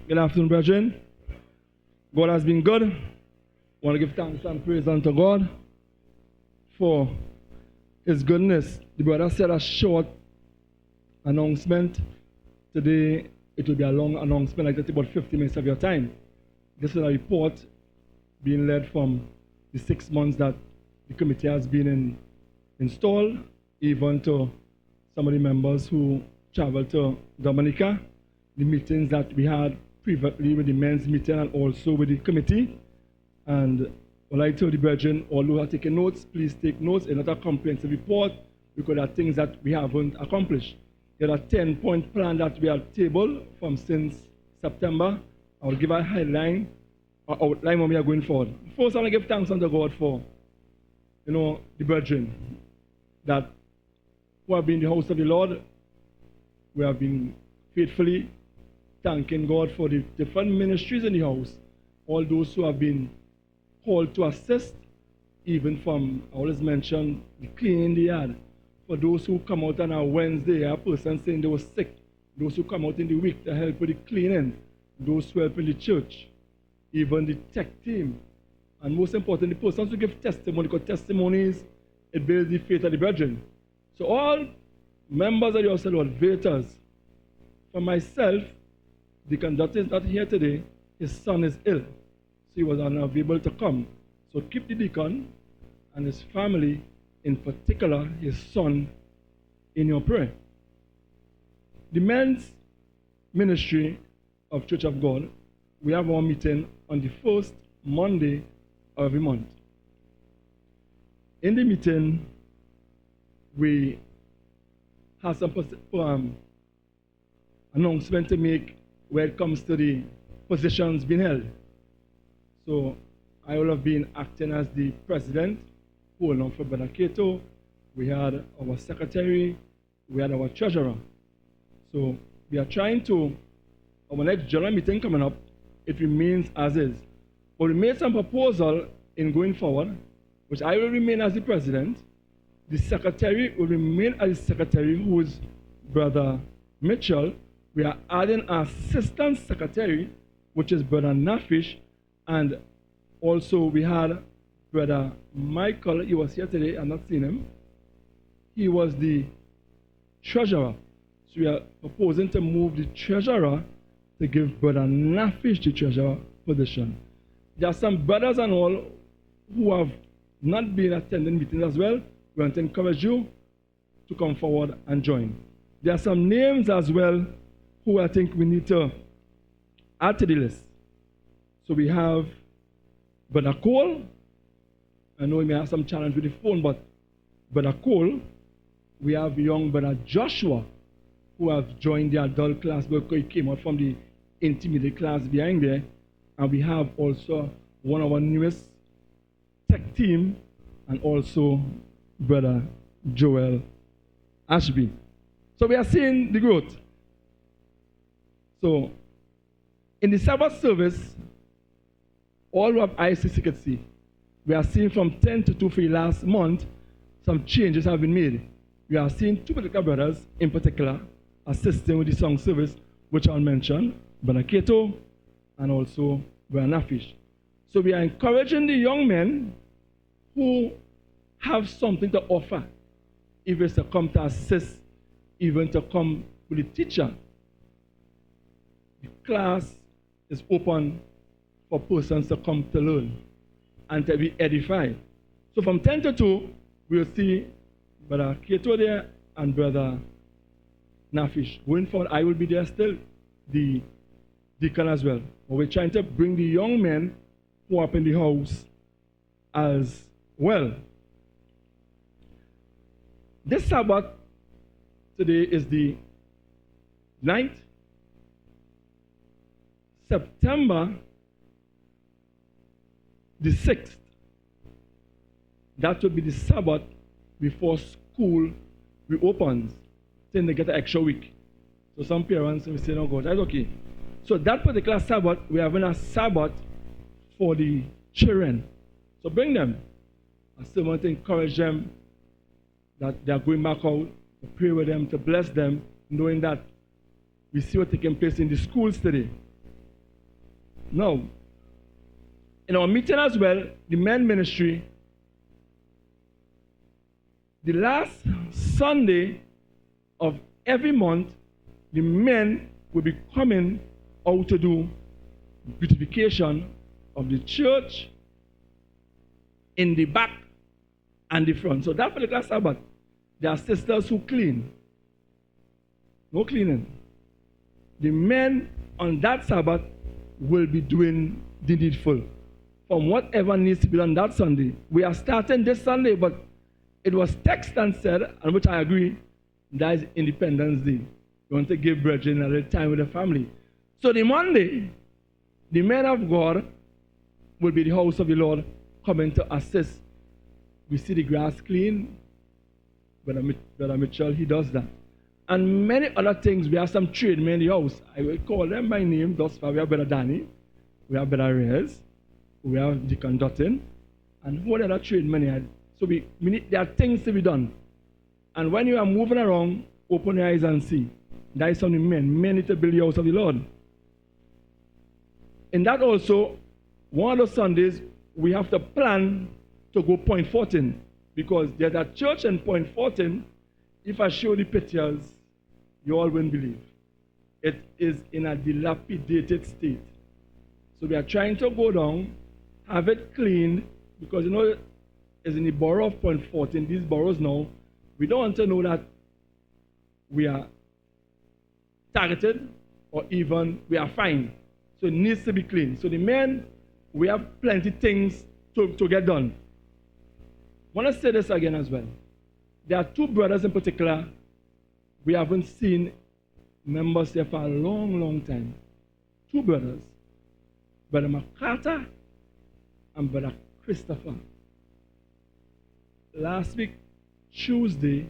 Good afternoon, brethren. God has been good. I want to give thanks and praise unto God for His goodness. The brother said a short announcement. Today, it will be a long announcement, like that, about 50 minutes of your time. This is a report being led from the 6 months that the committee has been installed, even to some of the members who traveled to Dominica, the meetings that we had previously with the men's meeting and also with the committee. And when I tell the brethren, all who are taking notes, please take notes. It's not a comprehensive report because there are things that we haven't accomplished. There are 10-point plan that we have tabled from since September. I will give a outline when we are going forward. First, I want to give thanks unto God for, the brethren that who have been in the house of the Lord. We have been faithfully thanking God for the different ministries in the house, all those who have been called to assist, even from, I always mention, the cleaning the yard. For those who come out on a Wednesday, a person saying they were sick, those who come out in the week to help with the cleaning, those who help in the church, even the tech team, and most important, the persons who give testimony, because testimonies, it builds the faith of the brethren. So all members of the House of the Lord, visitors, for myself, the conductor is not here today, his son is ill, so he was unable to come. So keep the deacon and his family, in particular his son, in your prayer. The men's ministry of Church of God, we have our meeting on the first Monday of every month. In the meeting, we have some announcement to make where it comes to the positions being held. So I will have been acting as the president, holding on for Brother Cato. We had our secretary, we had our treasurer. So we are trying to, our next general meeting coming up, it remains as is. But we made some proposal in going forward, which I will remain as the president. The secretary will remain as the secretary, who is Brother Mitchell. We are adding an assistant secretary, which is Brother Nafish, and also we had Brother Michael. He was here today. I'm not seeing him. He was the treasurer. So we are proposing to move the treasurer to give Brother Nafish the treasurer position. There are some brothers and all who have not been attending meetings as well. We want to encourage you to come forward and join. There are some names as well who I think we need to add to the list. So we have Brother Cole. I know he may have some challenge with the phone, but Brother Cole. We have young Brother Joshua, who have joined the adult class because he came out from the intermediate class behind there. And we have also one of our newest tech team, and also Brother Joel Ashby. So we are seeing the growth. So in the Sabbath service, all who have ICC could see, we are seeing from 10 to 2 for the last month, some changes have been made. We are seeing two particular brothers, in particular, assisting with the song service, which I'll mention, Brother Cato and also Brother Nafish. So we are encouraging the young men who have something to offer, even to come to assist, even to come with the teacher. The class is open for persons to come to learn and to be edified. So from 10 to 2, we'll see Brother Cato there and Brother Nafish. Going forward, I will be there still, the deacon as well. But we're trying to bring the young men who are up in the house as well. This Sabbath today is the 9th September the 6th. That will be the Sabbath before school reopens. Then they get an extra week. So some parents will say, no, God, that's okay. So that particular Sabbath, we are having a Sabbath for the children. So bring them. I still want to encourage them that they are going back out, to pray with them, to bless them, knowing that we see what's taking place in the schools today. Now, in our meeting as well, the men ministry, the last Sunday of every month, the men will be coming out to do beautification of the church in the back and the front. So that particular Sabbath, there are sisters who clean. No cleaning. The men on that Sabbath will be doing the needful from whatever needs to be done that Sunday. We are starting this Sunday, but it was text and said, and which I agree, that is Independence Day. You want to give brethren a little time with the family. So the Monday, the men of God will be the house of the Lord coming to assist. We see the grass clean. Brother Mitchell, he does that. And many other things. We have some tradesmen in the house. I will call them by name thus far. We have Brother Danny. We have Brother Reyes. We have Deacon Dutton. And who other tradesmen here? So there are things to be done. And when you are moving around, open your eyes and see. There is something men need to build the house of the Lord. In that also, one of those Sundays, we have to plan to go Point Fortin, because there's a church in Point Fortin. If I show the pictures, you all won't believe. It is in a dilapidated state. So we are trying to go down, have it cleaned, because you know, it's in the borough of Point Fortin, these boroughs now, we don't want to know that we are targeted or even we are fined. So it needs to be clean. So the men, we have plenty of things to get done. I want to say this again as well. There are two brothers in particular we haven't seen members there for a long, long time. Two brothers, Brother MacArthur and Brother Christopher. Last week, Tuesday,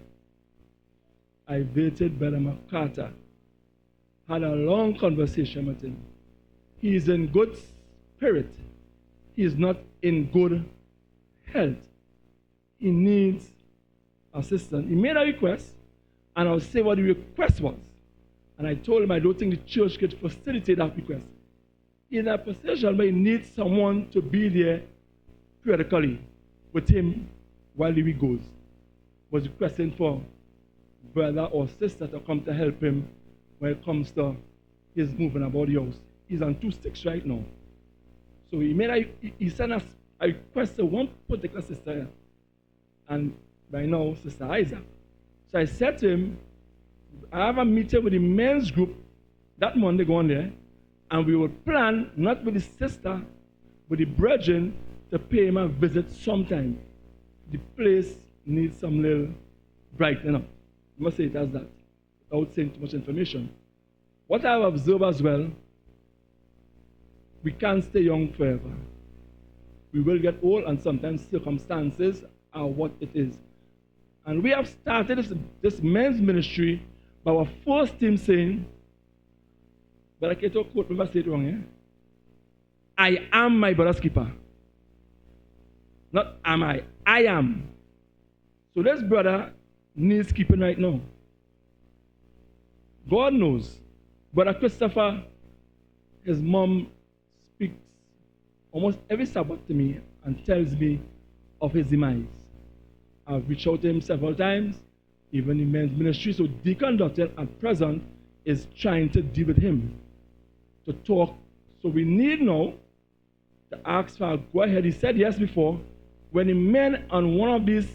I visited Brother MacArthur, had a long conversation with him. He is in good spirit. He is not in good health. He needs assistance. He made a request, and I'll say what the request was. And I told him I don't think the church could facilitate that request. He's in a position where he needs someone to be there periodically with him while he goes. Was requesting for brother or sister to come to help him when it comes to his moving about the house. He's on 2 sticks right now. So he sent us a request to one particular sister, and by now, Sister Isaac. So I said to him, I have a meeting with the men's group that Monday going there, and we will plan, not with the sister, but the brethren, to pay him a visit sometime. The place needs some little brightening up. I must say it as that, without saying too much information. What I have observed as well, we can't stay young forever. We will get old, and sometimes circumstances are what it is. And we have started this men's ministry by our first team saying, but I can't quote me if I say it wrong, eh? I am my brother's keeper. Not am I am. So this brother needs keeping right now. God knows. Brother Christopher, his mom speaks almost every Sabbath to me and tells me of his demise. I've reached out to him several times, even in men's ministry. So Deacon Dutton at present is trying to deal with him, to talk. So we need now to ask for a go ahead. He said yes before. When the men on one of these,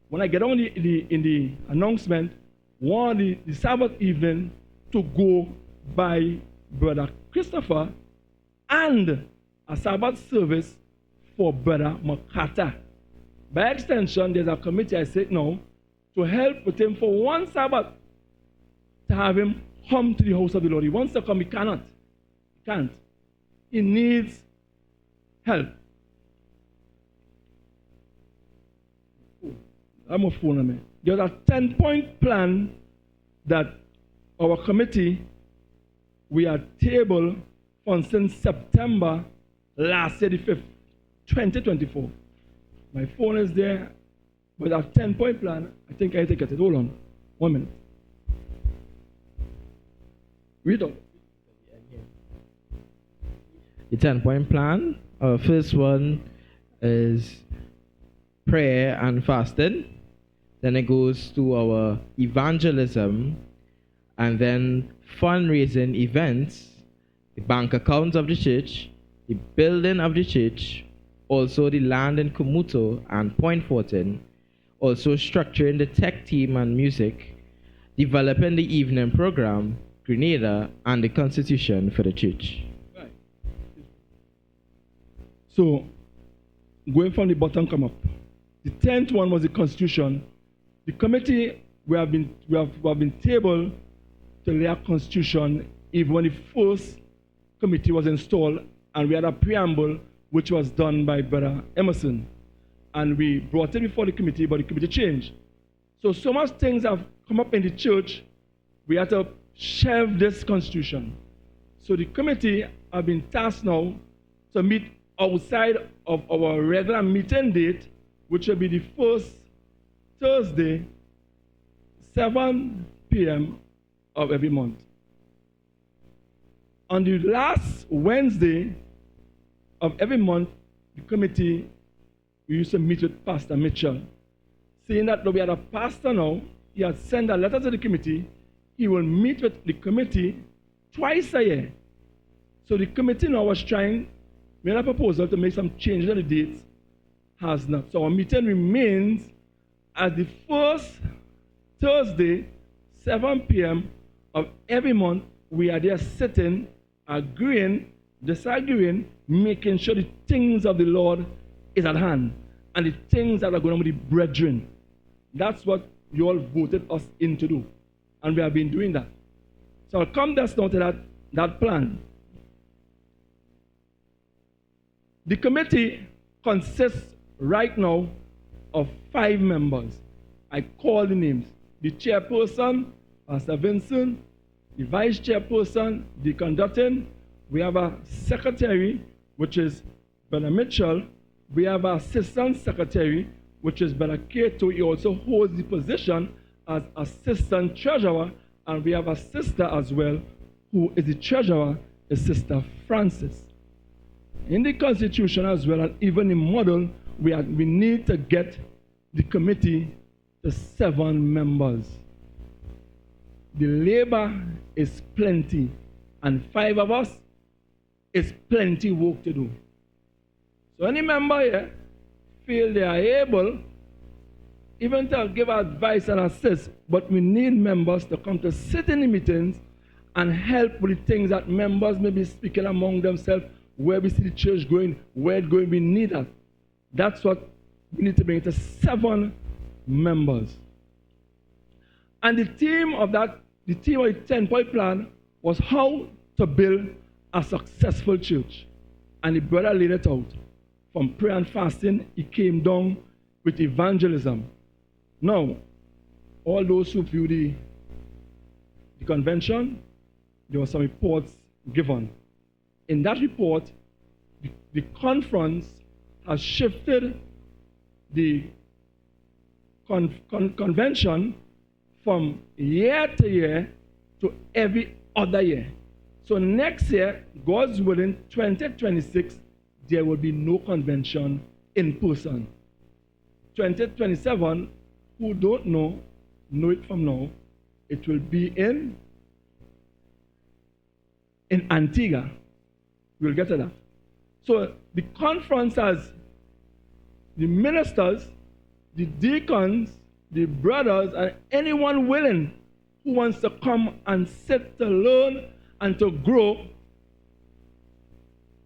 when I get on in the announcement, one the Sabbath evening to go by Brother Christopher and a Sabbath service for Brother MacArthur. By extension, there's a committee I said no to help with him for one Sabbath to have him come to the house of the Lord. He wants to come, he cannot. He can't. He needs help. I'm a phone on me. There's a 10-point plan that our committee we had tabled on since September last year, the 5th, 2024. My phone is there, but a 10-point plan. I think I take it. Hold on. 1 minute. Read on. the 10-point plan. Our first one is prayer and fasting. Then it goes to our evangelism, and then fundraising events, the bank accounts of the church, the building of the church, also the land in Kumuto and Point Fortin, also structuring the tech team and music, developing the evening program, Grenada, and the constitution for the church. Right. So, going from the bottom, come up. The 10th one was the constitution. The committee we have been tabled to lay a constitution even when the first committee was installed, and we had a preamble which was done by Brother Emerson. And we brought it before the committee, but the committee changed. So much things have come up in the church, we had to shelve this constitution. So the committee have been tasked now to meet outside of our regular meeting date, which will be the first Thursday, 7 p.m. of every month. On the last Wednesday of every month, the committee, we used to meet with Pastor Mitchell. Saying that we had a pastor now, he had sent a letter to the committee, he will meet with the committee twice a year. So the committee now was trying, made a proposal to make some changes on the dates, has not. So our meeting remains as the first Thursday, 7 p.m. of every month. We are there sitting, agreeing, disagreeing, making sure the things of the Lord is at hand and the things that are going on with the brethren. That's what you all voted us in to do. And we have been doing that. So I'll come just now to that plan. The committee consists right now of 5 members. I call the names. The chairperson, Pastor Vincent, the vice chairperson, Deacon Dutton. We have a secretary, which is Brother Mitchell. We have an assistant secretary, which is Brother Cato. He also holds the position as assistant treasurer. And we have a sister as well, who is the treasurer, is Sister Francis. In the constitution as well, and even in model, we need to get the committee to 7 members. The labor is plenty, and 5 of us is plenty work to do. So any member here feel they are able, even to give advice and assist, but we need members to come to sit in the meetings and help with the things that members may be speaking among themselves, where we see the church going, where it's going, we need that. That's what we need to bring to 7 members. And the theme of the 10-point plan was how to build a successful church. And the brother laid it out. From prayer and fasting, he came down with evangelism. Now, all those who view the convention, there were some reports given. In that report, the conference has shifted the convention from year to year to every other year. So next year, God's willing, 2026, there will be no convention in person. 2027, who don't know it from now, it will be in Antigua. We'll get to that. So the conference has the ministers, the deacons, the brothers, and anyone willing who wants to come and sit to learn and to grow.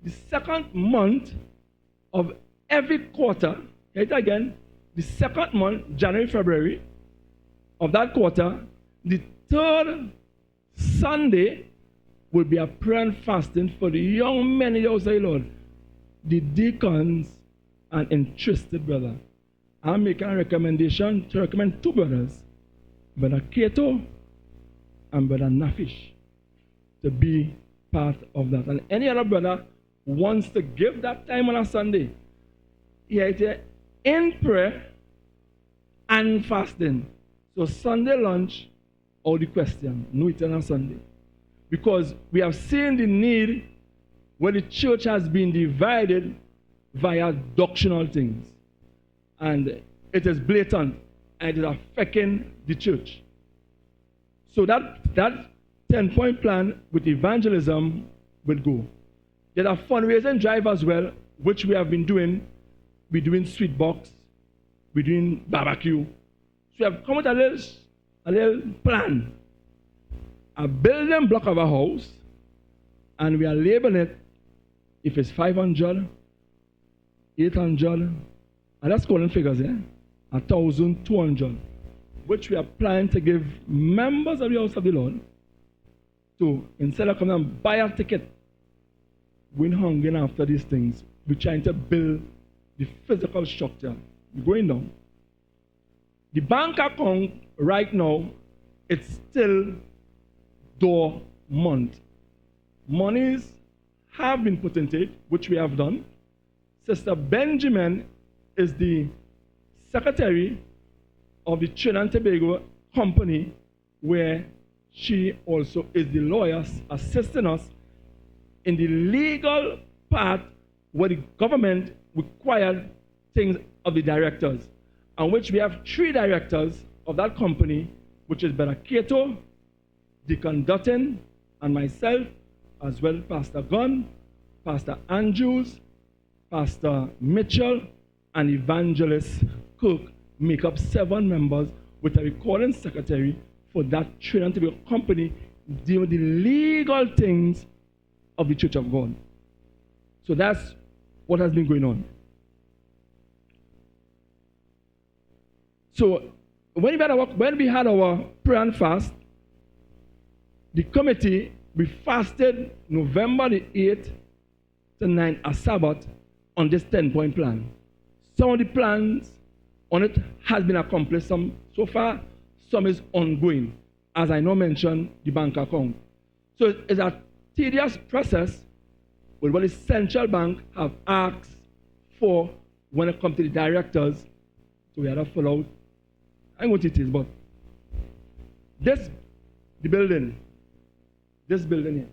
The second month of every quarter, hear it again, the second month, January, February, of that quarter, the third Sunday will be a prayer and fasting for the young men in the house of the Lord, the deacons and interested brother. I'm making a recommendation to recommend 2 brothers, Brother Cato and Brother Nafish, to be part of that. And any other brother wants to give that time on a Sunday, here in prayer and fasting. So Sunday lunch, out the question, no eating on Sunday. Because we have seen the need where the church has been divided via doctrinal things. And it is blatant and it is affecting the church. So that 10-point plan with evangelism will go. There's a fundraising drive as well, which we have been doing. We're doing sweet box, we're doing barbecue. So we have come with a little plan. A building block of a house, and we are labeling it, if it's 500, 800, and that's calling figures, 1,200, which we are planning to give members of the house of the Lord to, instead of coming and buy a ticket, going hungry after these things, we're trying to build the physical structure. We're going down. The bank account right now, it's still dormant. Monies have been put into it, which we have done. Sister Benjamin is the secretary of the Trinidad and Tobago company, where she also is the lawyer assisting us in the legal part where the government required things of the directors, and which we have 3 directors of that company, which is Brother Cato, Deacon Dutton, and myself, as well Pastor Gunn, Pastor Andrews, Pastor Mitchell, and Evangelist Cook make up 7 members with a recording secretary for that Trinidad and Tobago company dealing with the legal things of the Church of God. So that's what has been going on. So when we had our prayer and fast, the committee, we fasted November the 8th to 9th, a Sabbath, on this 10-point plan. Some of the plans on it has been accomplished, some so far, some is ongoing, as I now mentioned, the bank account. So it's a tedious process with what the central bank have asked for when it comes to the directors. So we had to fill out, I don't know what it is, but this building here,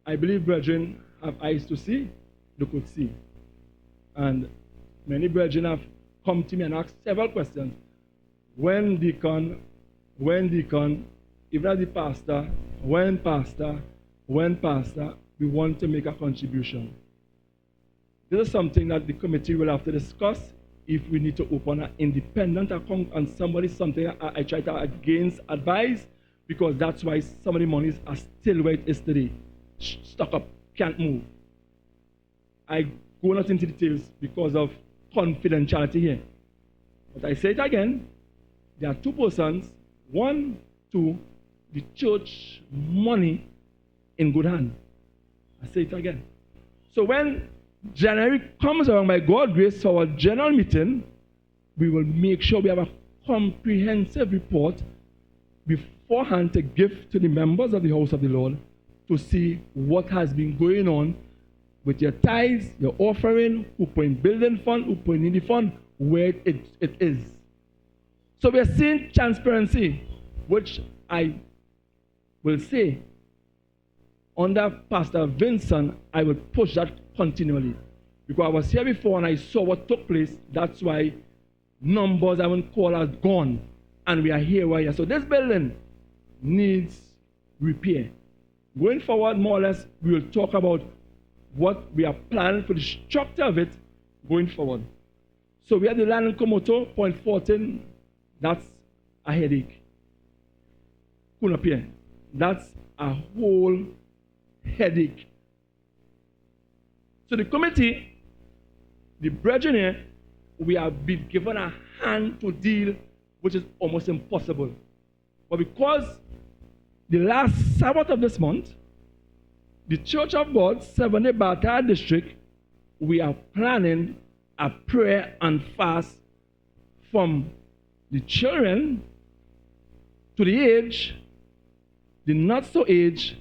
I believe brethren have eyes to see, they could see. And many brethren have come to me and asked several questions. When deacon, even as the pastor, when pastor, we want to make a contribution. This is something that the committee will have to discuss if we need to open an independent account, and something I try to against advise, because that's why some of the monies are still where it is today. Stuck up, can't move. I go not into details because of confidentiality here. But I say it again, there are 2 persons, 1, 2, the church money in good hand. I say it again. So when January comes around, by God's grace, for our general meeting, we will make sure we have a comprehensive report beforehand to give to the members of the house of the Lord to see what has been going on with your tithes, your offering, who put in building fund, who put in the fund, where it is. So we are seeing transparency, which I will say, under Pastor Vincent, I will push that continually. Because I was here before and I saw what took place. That's why numbers I won't call as gone. And we are here where we are. So this building needs repair. Going forward, more or less, we will talk about what we are planning for the structure of it going forward. So we have the land in Komoto, point 14. That's a headache. Couldn't appear. That's a whole headache. So the committee, the brethren here, we have been given a hand to deal, which is almost impossible. But because the last Sabbath of this month, the Church of God, 70 Bata District, we are planning a prayer and fast from the children to the age, the not so age,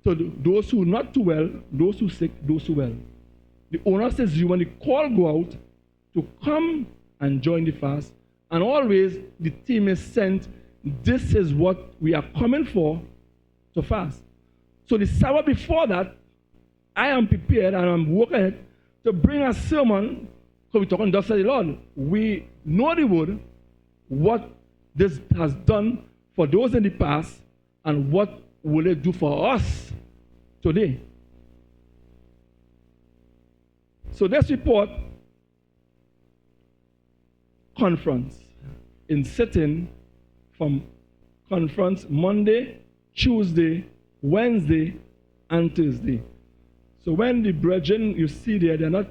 to those who are not too well, those who are sick, those who are well. The owner says you, when the call go out, to come and join the fast. And always the team is sent, this is what we are coming for to fast. So the Sabbath before that, I am prepared and I'm working to bring a sermon, because we're talking thus said the Lord. We know the word, what this has done for those in the past, and what will it do for us today. So this report, conference, in sitting from conference Monday, Tuesday, Wednesday, and Thursday. So when the brethren you see there, they're not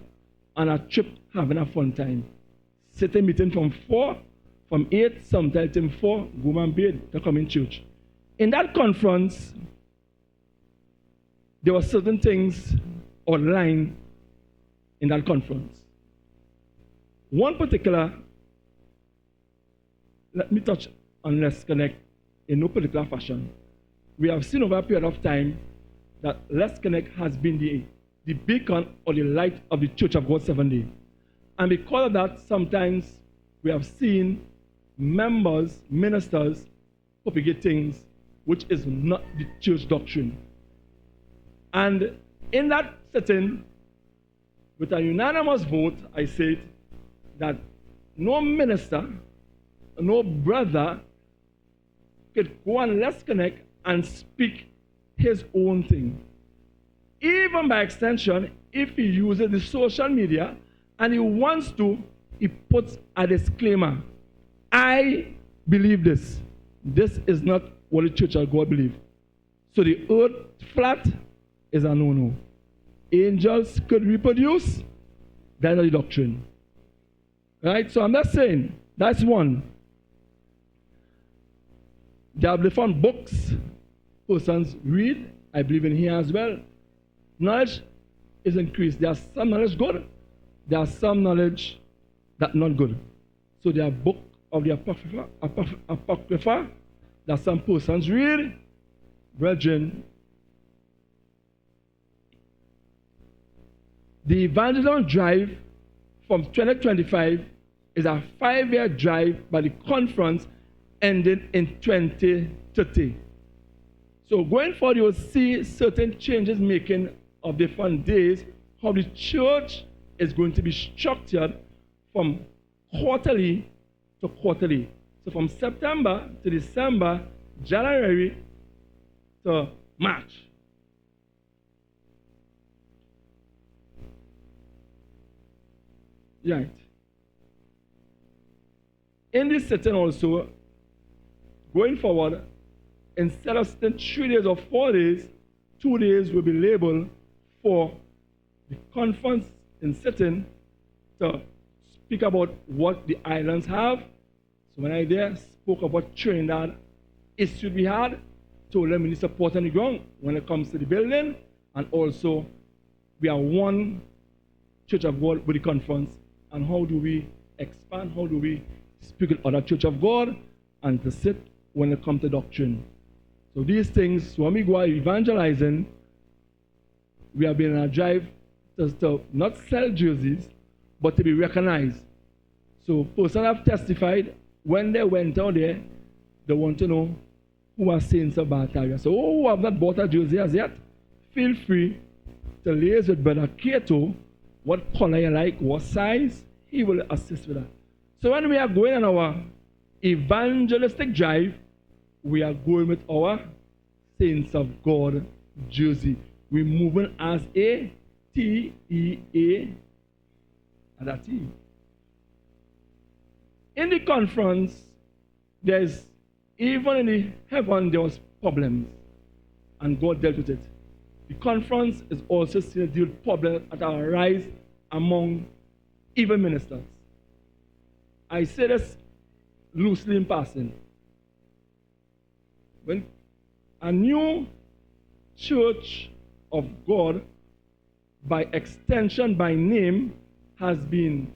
on a trip having a fun time. Sitting meeting from 4, from 8, sometimes till 4, go and bed to come in church. In that conference, there were certain things online in that conference. One particular, let me touch on Let's Connect in no particular fashion. We have seen over a period of time that Let's Connect has been the beacon or the light of the Church of God 7 Day. And because of that, sometimes we have seen members, ministers, propagate things which is not the church doctrine. And in that setting, with a unanimous vote, I said that no minister, no brother could go on Let's Connect and speak his own thing. Even by extension, if he uses the social media and he wants to, he puts a disclaimer. I believe this. This is not what the Church of God believes. So the earth flat is a no-no. Angels could reproduce. That's not the doctrine. Right? So I'm not saying, that's one. They have found books persons read. I believe in here as well. Knowledge is increased. There's some knowledge good. There's some knowledge that not good. So there are book of the Apocrypha that some persons read. Brethren, the evangelism drive from 2025 is a 5-year drive by the conference ending in 2030. So going forward, you will see certain changes making of different days, how the church is going to be structured from quarterly to quarterly. So from September to December, January to March. Right. In this setting also, going forward, instead of staying 3 days or 4 days, 2 days will be labeled for the conference in setting to speak about what the islands have. So when I there spoke about Trinidad issue we had, told them we need support on the ground when it comes to the building, and also we are one Church of God with the conference, and how do we expand, how do we speak with other Church of God, and to sit when it comes to doctrine. So these things, when we go evangelizing, we have been on a drive to not sell jerseys, but to be recognized. So persons have testified when they went out there, they want to know who are saints of Bartaria. So who have not bought a jersey as yet, feel free to liaise with Brother Kato, what color you like, what size, he will assist with that. So when we are going on our evangelistic drive, we are going with our Saints of God jersey. We're moving as a TEA and a T. In the conference, there's, even in the heaven, there was problems, and God dealt with it. The conference is also still deal with problems that arise among even ministers. I say this loosely in passing. When a new Church of God, by extension, by name, has been,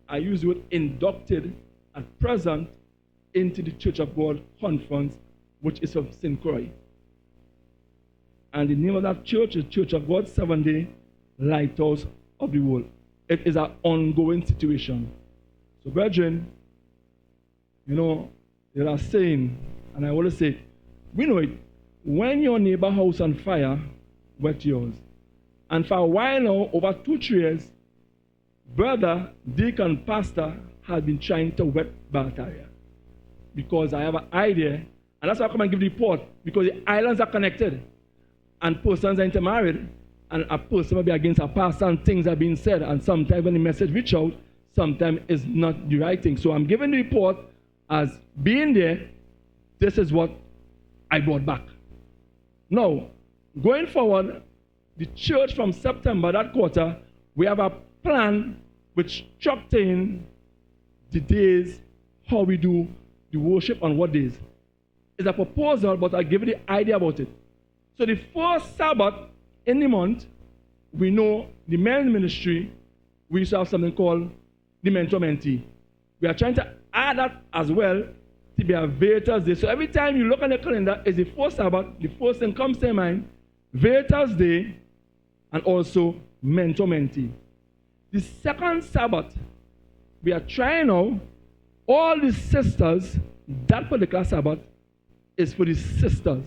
I use the word, inducted at present into the Church of God conference, which is of St. Croix. And the name of that church is Church of God 7 Day Lighthouse of the World. It is an ongoing situation. So, brethren, you know, there are saying, and I always say, we know it, when your neighbor house on fire, wet yours. And for a while now, over 2-3 years, brother, deacon, pastor has been trying to wet Barataria. Because I have an idea, and that's why I come and give the report, because the islands are connected, and persons are intermarried, and a person will be against a pastor, and things are being said, and sometimes when the message reach out, sometimes it's not the right thing. So I'm giving the report as being there. This is what I brought back. Now, going forward, the church from September, that quarter, we have a plan which structure in the days, how we do the worship on what days. It's a proposal, but I'll give you the idea about it. So the first Sabbath in the month, we know the men's ministry, we used to have something called the mentor-mentee. We are trying to add that as well to be a Veritas Day. So every time you look on the calendar, it's the first Sabbath, the first thing comes to your mind, Veritas Day, and also mentor-mentee. The second Sabbath, we are trying now, all the sisters, that particular Sabbath is for the sisters.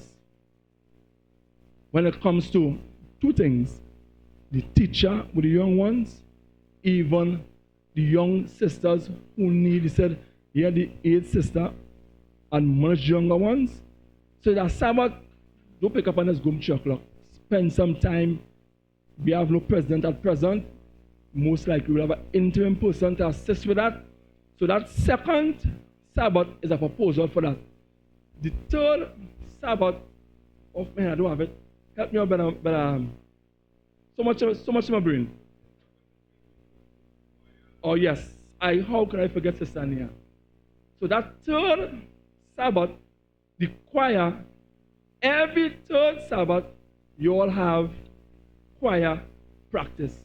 When it comes to two things, the teacher with the young ones, even the young sisters who need, he said, here the 8th sister and much younger ones. So that Sabbath, don't pick up on us, go to 3 o'clock. Spend some time. We have no president at present. Most likely we'll have an interim person to assist with that. So that second Sabbath is a proposal for that. The third Sabbath, I don't have it. Help me out better. So much in my brain. Oh yes, how can I forget Sister Nia? So that third Sabbath, the choir, every third Sabbath, you all have choir practice.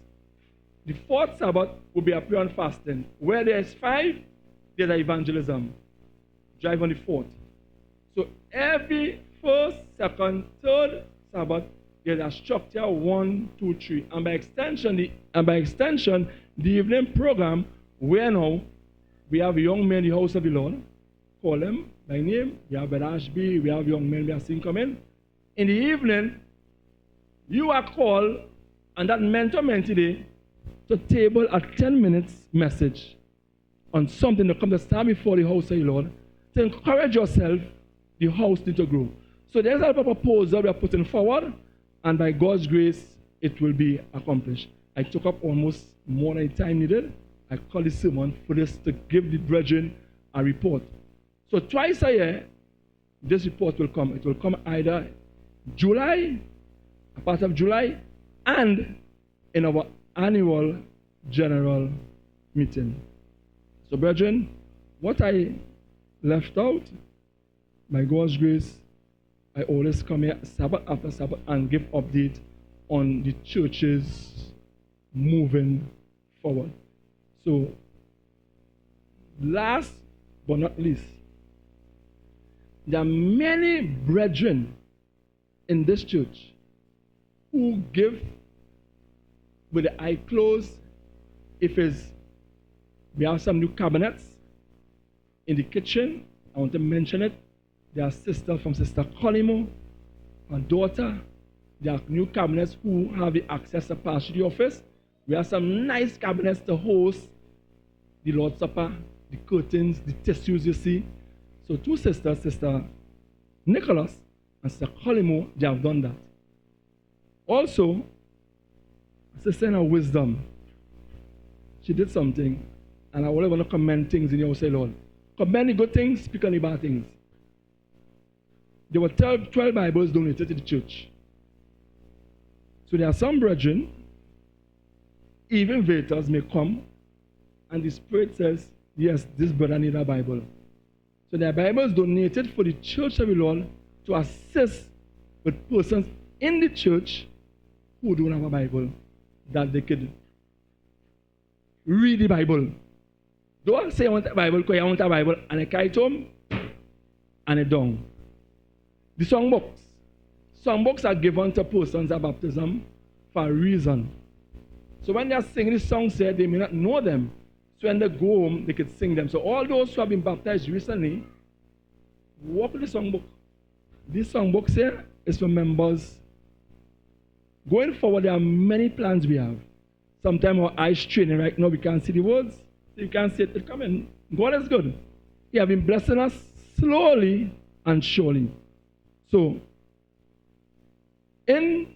The fourth Sabbath will be a prayer and fasting. Where there's 5, there's evangelism. Drive on the 4th. So every first, second, third Sabbath, there's a structure 1, 2, 3. And by extension, the evening program, where now we have young men in the house of the Lord, call them by name. We have Brother Ashby, we have young men we are seeing come in. In the evening, you are called on that mentor-mentee day to table a 10 minutes message on something that comes to stand before the house of the Lord to encourage yourself, the house needs to grow. So there's a proposal we are putting forward, and by God's grace, it will be accomplished. I took up almost more than the time needed. I called the sermon for this to give the brethren a report. So twice a year, this report will come. It will come either July, a part of July, and in our annual general meeting. So brethren, what I left out, by God's grace, I always come here Sabbath after Sabbath and give update on the churches moving forward. So, last but not least, there are many brethren in this church who give with the eye closed. If we have some new cabinets in the kitchen, I want to mention it. There are sisters from Sister Colimo, her daughter. There are new cabinets who have the access to pass through the office. We have some nice cabinets to host the Lord's Supper, the curtains, the tissues you see. So 2 sisters, Sister Nicholas and Sister Colimo, they have done that. Also, Sister in her wisdom, she did something, and I only want to commend things in your say, Lord. Commend the good things, speak on the bad things. There were 12 Bibles donated to the church. So there are some brethren, even Veritas may come, and the Spirit says, yes, this brother needs a Bible. So there are Bibles donated for the church of the Lord to assist with persons in the church who don't have a Bible, that they could read the Bible. Don't say I want a Bible because I want a Bible and I carry it home and it down. The songbooks. Songbooks are given to persons at baptism for a reason. So when they are singing the songs here, they may not know them. So when they go home, they could sing them. So all those who have been baptized recently, work with the songbook. These songbooks here, is for members. Going forward, there are many plans we have. Sometimes our eyes training right now, we can't see the words. So you can't see it coming. God is good. He has been blessing us slowly and surely. So, in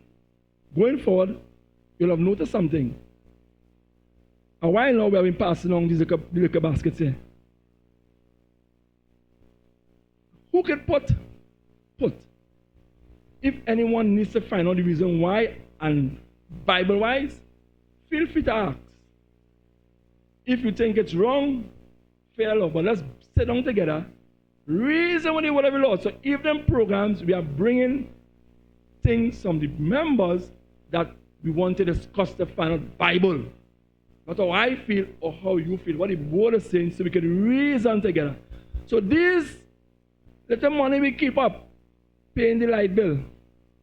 going forward, you'll have noticed something. A while now, we have been passing along these little baskets here. Who can put? If anyone needs to find out the reason why, and Bible-wise, feel free to ask. If you think it's wrong, fair enough, but let's sit down together, reason with the word of the Lord. So evening programs, we are bringing things from the members that we want to discuss the final Bible. Not how I feel or how you feel, what the word is saying, so we can reason together. So these little money we keep up, paying the light bill,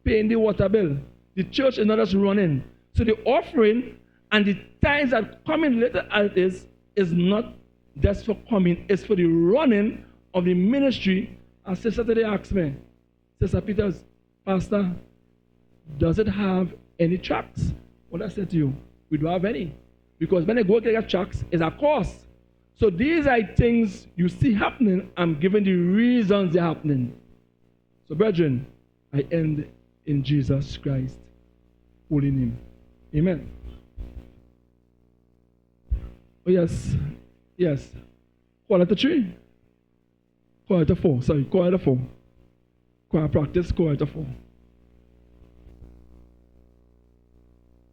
paying the water bill. The church is not just running. So the offering and the tithes that come in later is not just for coming, it's for the running of the ministry. And Sister today asked me, Sister Peters, Pastor, does it have any tracts? What I said to you, we don't have any. Because when I go to get tracts, it's a cost. So these are things you see happening. I'm giving the reasons they're happening. So, brethren, I end in Jesus Christ's holy name. Amen. Oh, yes. Quarter to 3. Quarter to 4. Sorry, quarter to 4. Quarter practice, quarter to 4.